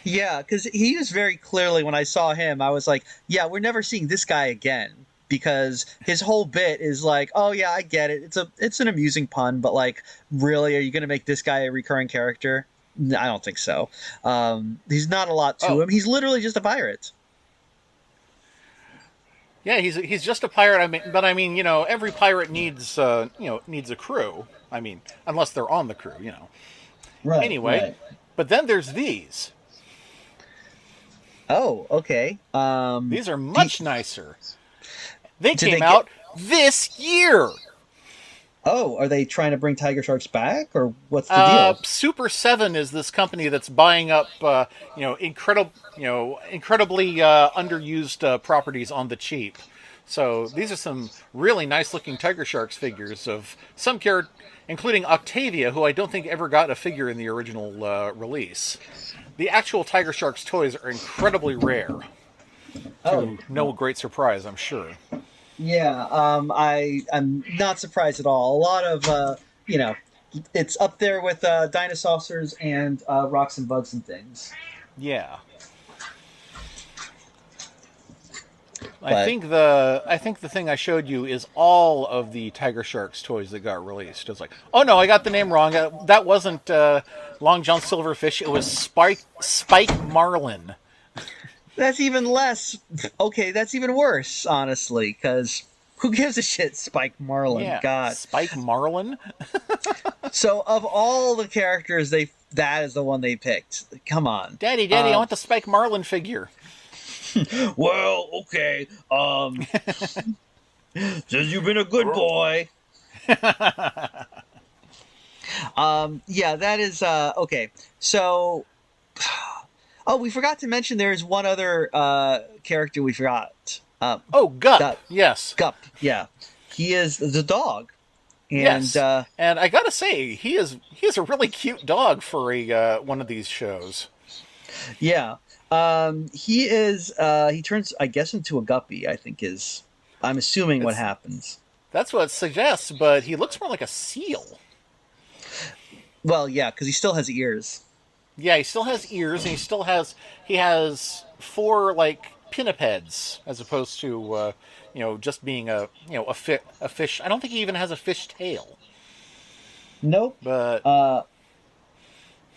Yeah, because he was very clearly when I saw him, I was like, yeah, we're never seeing this guy again because his whole bit is like, oh yeah, I get it. It's an amusing pun, but like, really, are you going to make this guy a recurring character? I don't think so. He's not a lot to Oh, him. He's literally just a pirate. yeah, he's just a pirate. I mean, but I mean, you know, every pirate needs a crew. I mean, unless they're on the crew, you know. Right. Anyway, Right. but then there's these. Oh, okay. These are Do, much nicer. They did they came get? out this year. Oh, are they trying to bring Tiger Sharks back, or what's the deal? Super Seven is this company that's buying up, incredibly underused properties on the cheap. So these are some really nice looking Tiger Sharks figures of some character, including Octavia, who I don't think ever got a figure in the original release. The actual Tiger Sharks toys are incredibly rare, Oh, to no great surprise, I'm sure. yeah. I'm not surprised at all. A lot of it's up there with dinosaurs and rocks and bugs and things. Yeah. But I think the thing I showed you is all of the Tiger Sharks toys that got released. It's like, oh no, I got the name wrong. That wasn't Long John Silverfish. It was Spike Marlin. that's even less. Okay, that's even worse, honestly. Because who gives a shit, Spike Marlin? Yeah, God. Spike Marlin. So of all the characters, that is the one they picked. Come on. Daddy, I Uh, want the Spike Marlin figure. well, okay. Says you've been a good boy. Yeah, that is okay. So, oh, we forgot to mention there's one other character we forgot. Oh, Gup. Gup. Yes. Gup. Yeah, he is the dog, and Yes. And I gotta say, he is a really cute dog for a one of these shows. yeah, he is. He turns, I guess, into a guppy. I think is. I'm assuming what It's happens. That's what it suggests, but he looks more like a seal. Well, yeah, because he still has ears. Yeah, he still has ears, and he has four like pinnipeds as opposed to just being a fish. I don't think he even has a fish tail, Nope. but Uh,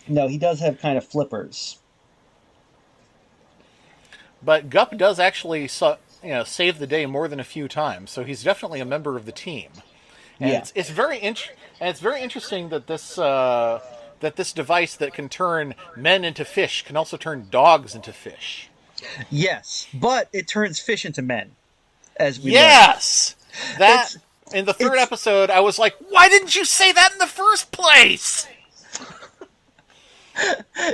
no, he does have kind of flippers. Gup does actually save the day more than a few times, so he's definitely a member of the team. And Yeah. it's very interesting that this device that can turn men into fish can also turn dogs into fish. Yes, but it turns fish into men, as we learned. Yes, that It's in the third it's episode, I was like, "Why didn't you say that in the first place?"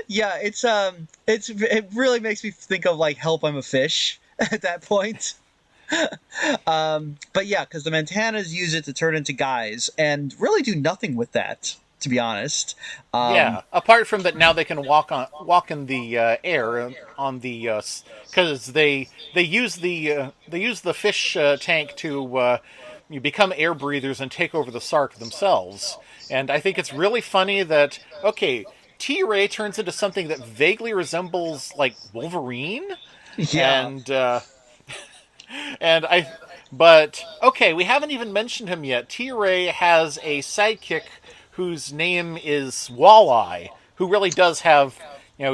yeah, it really makes me think of like Help I'm a Fish at that point. But yeah, because the Mantanas use it to turn into guys and really do nothing with that, to be honest. Yeah. Apart from that, now they can walk in the air on the because they use the fish tank to become air breathers and take over the Sark themselves. And I think it's really funny that okay, T Ray turns into something that vaguely resembles like Wolverine, Yeah. and and I. But okay, we haven't even mentioned him yet. T Ray has a sidekick whose name is Walleye, who really does have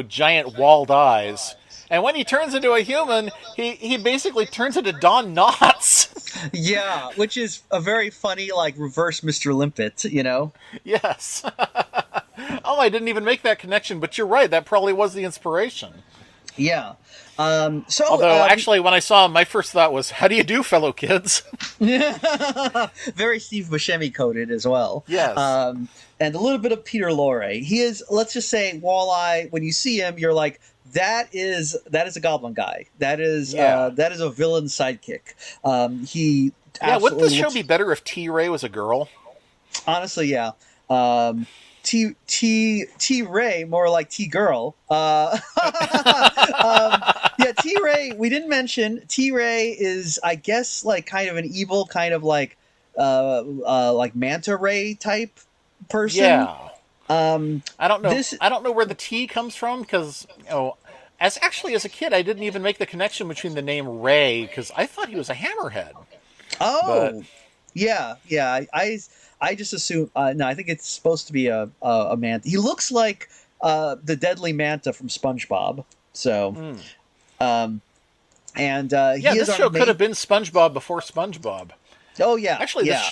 giant walled eyes. And when he turns into a human, he basically turns into Don Knotts. Yeah, which is a very funny, like, reverse Mr. Limpet, you know? Yes. Oh, I didn't even make that connection, but you're right. That probably was the inspiration. Yeah. So, Although, actually, when I saw him, my first thought was, "How do you do, fellow kids?" very Steve Buscemi coded as well. Yes. And a little bit of Peter Lorre. He is, let's just say, Walleye. When you see him, you're like, that is a Goblin guy. Yeah. That is a villain sidekick. He Yeah, wouldn't this absolutely show looks, be better if T Ray was a girl? honestly, yeah. T Ray, more like T Girl. Yeah, T Ray. We didn't mention T Ray is, I guess, like kind of an evil, kind of like Manta Ray type person. Yeah. Um, I don't know. this. I don't know where the T comes from because as a kid, I didn't even make the connection between the name Ray because I thought he was a hammerhead. But Oh, yeah, yeah. I just assume. No, I think it's supposed to be a manta. He looks like the Deadly Manta from SpongeBob. So, um, and yeah, he is this our show could main. have been SpongeBob before SpongeBob. Oh yeah, Actually, yeah,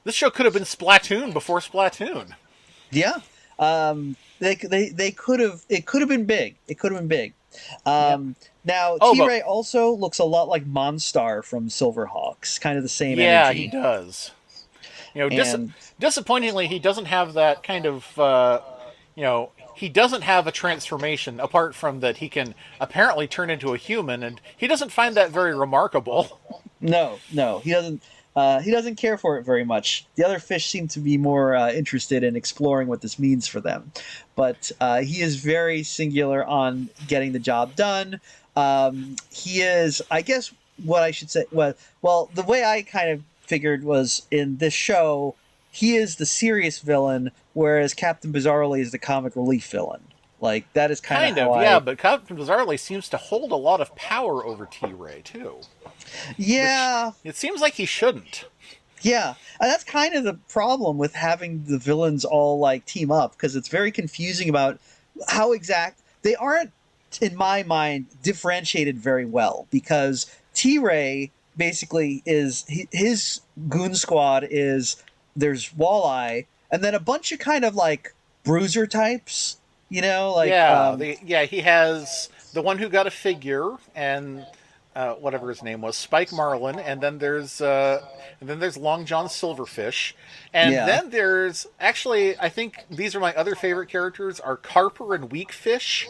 this show could have been Splatoon before Splatoon. yeah. They could have. It could have been big. It could have been big. Yeah. Now Oh, T but Ray also looks a lot like Monstar from Silverhawks. Kind of the same yeah, he energy. does. And Disappointingly, he doesn't have that kind of. He doesn't have a transformation apart from that he can apparently turn into a human, and he doesn't find that very remarkable. no, no, he doesn't. He doesn't care for it very much. The other fish seem to be more interested in exploring what this means for them, but he is very singular on getting the job done. He is, I guess, what I should say. Well, the way I kind of figured was in this show, he is the serious villain, whereas Captain Bizarrely is the comic relief villain. Like that is kind Kind of how of, I. yeah, but Captain Bizarrely seems to hold a lot of power over T Ray too. Yeah, It seems like he shouldn't. yeah, and that's kind of the problem with having the villains all like team up because it's very confusing about how exact they aren't, in my mind, differentiated very well because T Ray basically is his goon squad is there's Walleye and then a bunch of kind of like bruiser types, you know, like Yeah, he has the one who got a figure, and whatever his name was, Spike Marlin, and then there's Long John Silverfish, and Yeah. then there's actually, I think these are my other favorite characters, are Carper and Weakfish.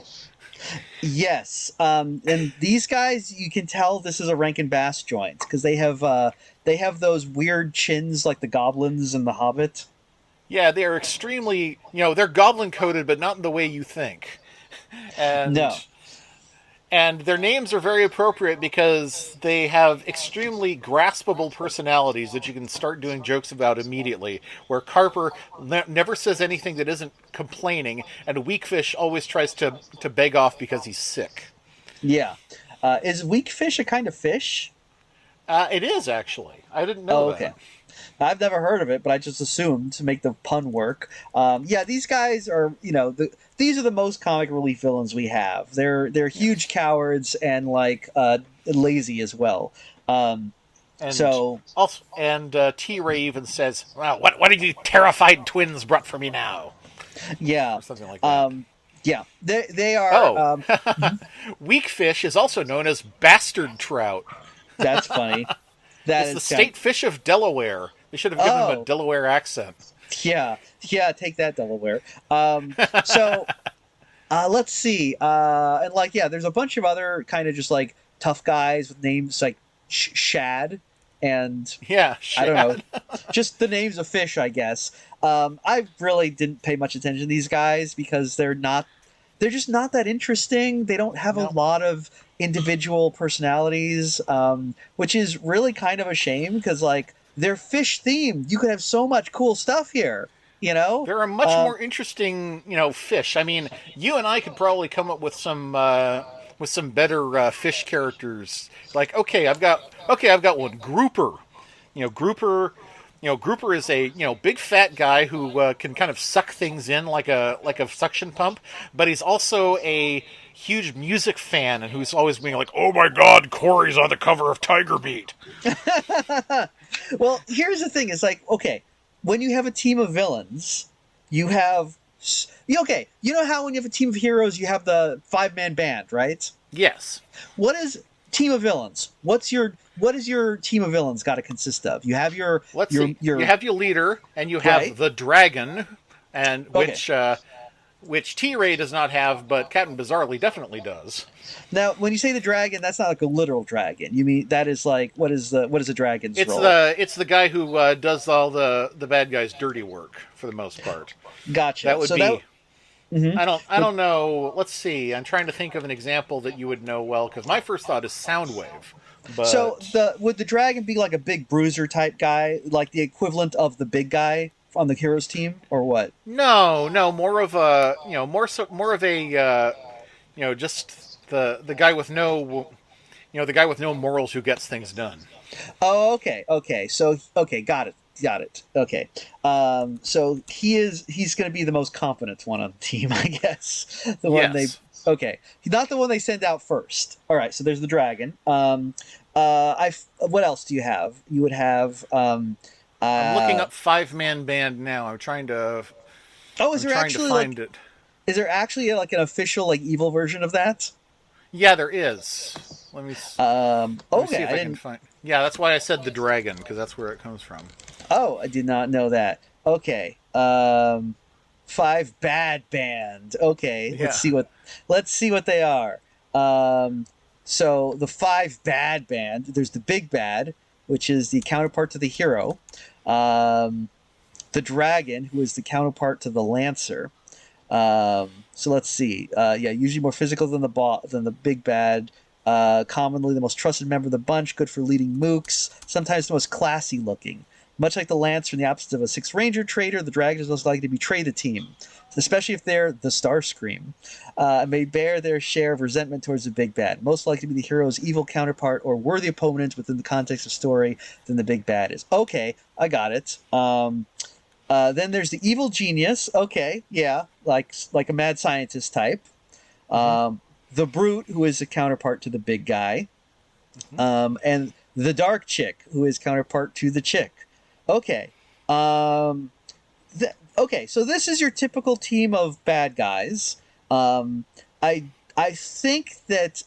Yes, and these guys, you can tell this is a Rankin Bass joint because they have those weird chins like the goblins in The Hobbit. Yeah, they are extremely, they're goblin coated, but not in the way you think. And No, and their names are very appropriate because they have extremely graspable personalities that you can start doing jokes about immediately. Where Carper never says anything that isn't complaining, and Weakfish always tries to beg off because he's sick. yeah, is weakfish a kind of fish? It is actually. I didn't Oh, know okay. that. I've never heard of it, but I just assumed to make the pun work. Yeah, these guys are, these are the most comic relief villains we have. They're huge cowards and like lazy as well. And So also, and T. Ray even says, "Well, what have you terrified twins brought for me now?" yeah, Or something like that. yeah, they are. Oh, Weakfish is also known as bastard trout. That's funny. That It's the is state fish of Delaware. They should have given him a Oh. Delaware accent. yeah, yeah. Take that, Delaware. So let's see. And like, yeah, there's a bunch of other kind of just like tough guys with names like Shad and Yeah, I don't Shad. know, just the names of fish, I guess. I really didn't pay much attention to these guys because they're just not that interesting. They don't have a No. lot of individual personalities, which is really kind of a shame because like they're fish themed. You could have so much cool stuff here, you know? They're a much more interesting, fish. I mean, you and I could probably come up with some better fish characters. Like, I've got one, Grouper. Grouper is a big fat guy who can kind of suck things in like a suction pump, but he's also a huge music fan and who's always being like, Oh my god, Corey's on the cover of Tiger Beat. Well, here's the thing: it's like, okay, when you have a team of villains, you have okay. You know how when you have a team of heroes, you have the 5-man band, right? yes, What is team of villains? What is your team of villains got to consist of? You have your let's your see. your You have your leader, and you have Right. the dragon, and Okay. which T-Ray does not have, but Captain Bizarrely definitely does. Now, when you say the dragon, that's not like a literal dragon. You mean that is like what is the dragon's It's role? the guy who does all the bad guys' dirty work for the most part. Gotcha. That would so be. that I don't know. Let's see. I'm trying to think of an example that you would know well because my first thought is Soundwave. But So would the dragon be like a big bruiser type guy, like the equivalent of the big guy on the heroes team, or what? no, more of a more of a just the guy with no the guy with no morals who gets things done. Oh, okay. So okay, got it. Okay. So he's going to be the most competent one on the team, I guess. The one Yes. okay, not the one they send out first. All right. So there's the dragon. What else do you have? You would have. I'm looking up 5-man band now. I'm trying to. Oh, is I'm there trying to actually find like it. is there actually like an official like evil version of that? Yeah, there is. Let me see Okay, if I I can didn't. find. Yeah, that's why I said the dragon because that's where it comes from. Oh, I did not know that. Okay. 5 bad band. Okay, Yeah. let's see what they are. So the 5 bad band. There's the big bad, which is the counterpart to the hero. The dragon, who is the counterpart to the lancer. So let's see. Yeah, usually more physical than the big bad. Commonly the most trusted member of the bunch, good for leading mooks. Sometimes the most classy looking. Much like the Lancer in the opposite of a 6 Ranger trader, the Dragon is most likely to betray the team, especially if they're the Starscream, and may bear their share of resentment towards the big bad. Most likely to be the hero's evil counterpart or worthy opponent within the context of story than the big bad is. Okay, I got it. Then there's the evil genius. Okay, yeah, like a mad scientist type. The brute, who is a counterpart to the big guy, and the dark chick, who is counterpart to the chick. Okay. Okay, so this is your typical team of bad guys. I think that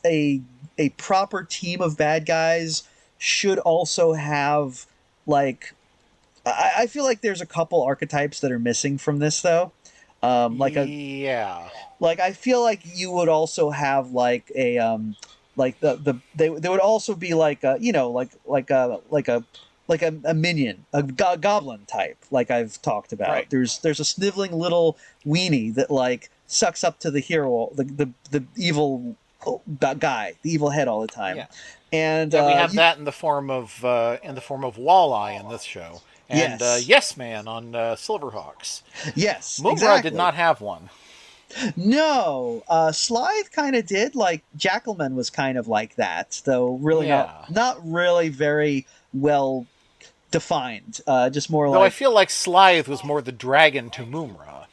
a proper team of bad guys should also have like I feel like there's a couple archetypes that are missing from this though. Yeah. Like I feel like you would also have like a like they would also be like a, you know, like a minion, a goblin type, like I've talked about. Right. There's a sniveling little weenie that like sucks up to the hero, the evil guy, the evil head all the time. Yeah. And We have that in the form of Walleye in this show, and Yes. Yes Man on Silverhawks. yes, Mumra exactly. did not have one. No, Slythe kind of did. Like Jackalman was kind of like that, though. Really Yeah. not really very well defined. Just more Though I like feel like Slythe was more the dragon to Mumra.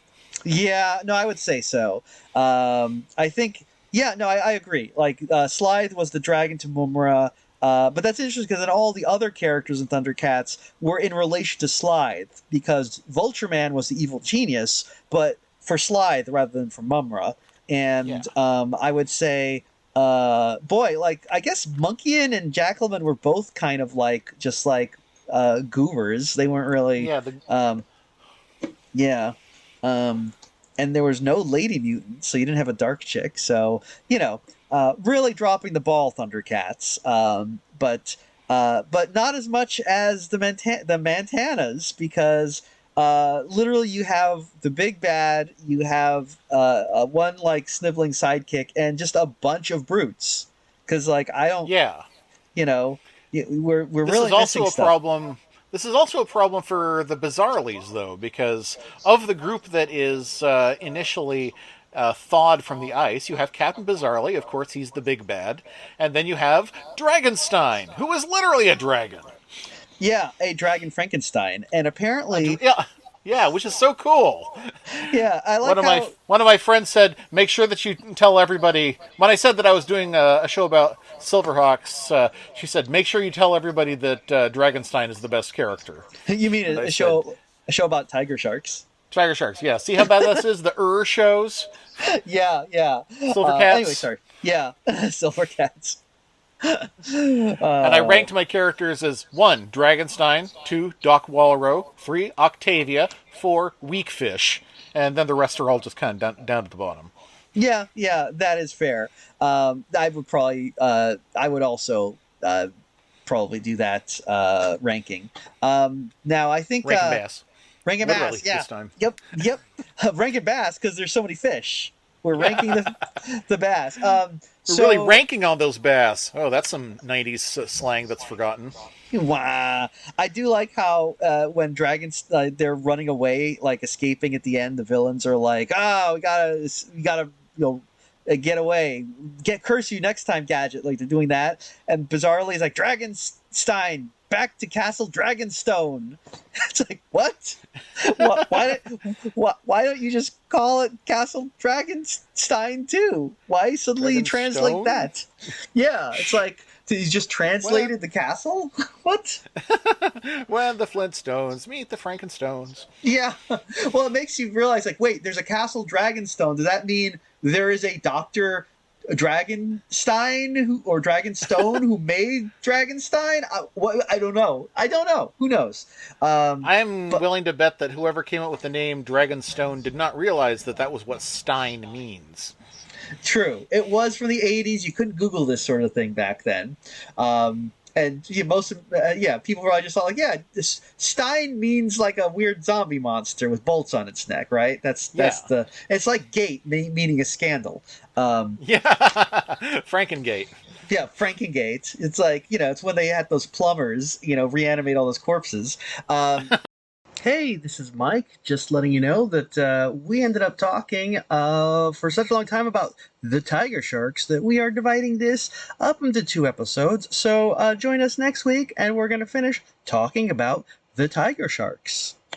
yeah. No, I would say so. I think yeah. No, I agree. Like Slythe was the dragon to Mumra. But that's interesting because then all the other characters in Thundercats were in relation to Slythe because Vulture-Man was the evil genius, but for Slythe rather than for Mumra. And Yeah. I would say, boy, like I guess Monkeyan and Jackalman were both kind of like just like goobers. They weren't really, Yeah, yeah. And there was no lady mutant, so you didn't have a dark chick. So you know, really dropping the ball, Thundercats. But not as much as the Mantanas because literally you have the big bad, you have one like sniveling sidekick, and just a bunch of brutes. Because like I don't, yeah. you know, we're This really is also missing a stuff. problem. This is also a problem for the Bizarrelies, though, because of the group that is initially thawed from the ice, you have Captain Bizarrely, of course, he's the big bad, and then you have Dragonstein, who is literally a dragon. Yeah, a dragon Frankenstein, and apparently, Yeah, which is so cool. yeah, I like how. One of my friends said, "Make sure that you tell everybody." When I said that I was doing a show about Silverhawks, she said, "Make sure you tell everybody that Dragonstein is the best character." You mean And I a said, show about tiger sharks? Tiger Sharks, yeah. See how bad this is? The shows, Yeah, yeah. Silvercats. Anyway, sorry. Yeah, silver cats. And I ranked my characters as 1, Dragonstein, 2, Doc Wallerow, 3, Octavia, 4, Weakfish, and then the rest are all just kind of down at the bottom. Yeah, yeah, that is fair. I would probably, I would also probably do that ranking. Now, I think Rankin Bass. Rankin Literally, Bass, yeah, this time. yep, Rankin Bass because there's so many fish. We're ranking the bass. We're So, really ranking on those bass. Oh, that's some 90s slang that's forgotten. Wow. I do like how when dragons they're running away, like escaping at the end, the villains are like, "Oh, we gotta, get away, curse you next time, Gadget." Like they're doing that, and bizarrely, it's like Dragonstein back to Castle Dragonstone. It's like what? Why don't you just call it Castle Dragonstein too? Why suddenly translate Dragonstone? that? Yeah, it's like. He just translated the castle? What? When the Flintstones meet the Frankenstones. Yeah. Well, it makes you realize, like, wait, there's a castle Dragonstone. Does that mean there is a Dr. Dragonstein or Dragonstone who made Dragonstein? I don't know. Who knows? I'm willing to bet that whoever came up with the name Dragonstone did not realize that that was what Stein means. True. It was from the 80s. You couldn't Google this sort of thing back then. And people probably just thought like, yeah, this Stein means like a weird zombie monster with bolts on its neck, right? That's it's like gate meaning a scandal. Yeah, Frankengate. Yeah, Frankengate. It's like, it's when they had those plumbers, reanimate all those corpses. Hey, this is Mike. Just letting you know that we ended up talking for such a long time about the Tiger Sharks that we are dividing this up into 2 episodes. So join us next week, and we're going to finish talking about the Tiger Sharks.